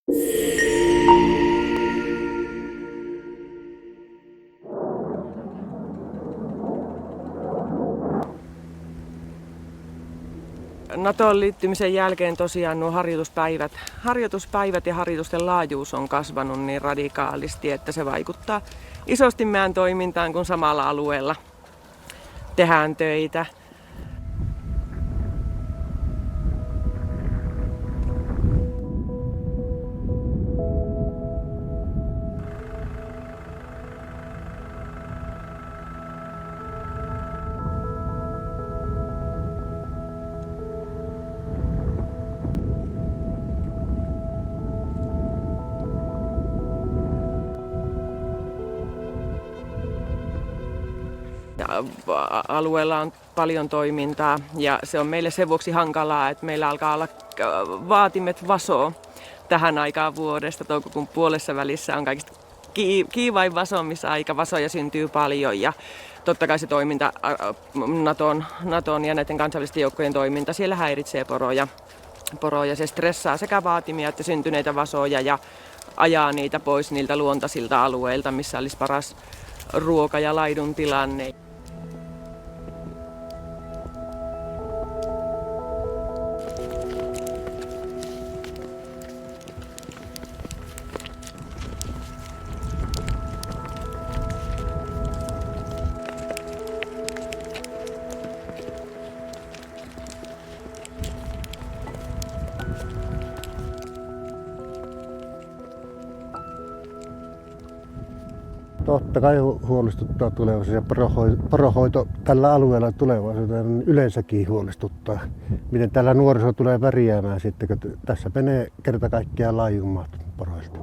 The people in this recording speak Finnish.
NATOon liittymisen jälkeen tosiaan nuo harjoituspäivät ja harjoitusten laajuus on kasvanut niin radikaalisti, että se vaikuttaa isosti meidän toimintaan, kun samalla alueella tehdään töitä. Alueella on paljon toimintaa ja se on meille sen vuoksi hankalaa, että meillä alkaa olla vaatimet vaso tähän aikaan vuodesta. Toukokuun puolessa välissä on kaikista kiivain vasomisaika. Vasoja syntyy paljon ja totta kai se toiminta, NATOn ja näiden kansainvälisten joukkojen toiminta, siellä häiritsee poroja. Se stressaa sekä vaatimia että syntyneitä vasoja ja ajaa niitä pois niiltä luontaisilta alueilta, missä olisi paras ruoka- ja laidun tilanne. Totta kai huolestuttaa tulevaisuus ja poronhoito tällä alueella tulevaisuudessa yleensäkin huolestuttaa. Miten täällä nuoriso tulee värjäämään sitten, kun tässä menee kerta kaikkiaan laajummat poroilta.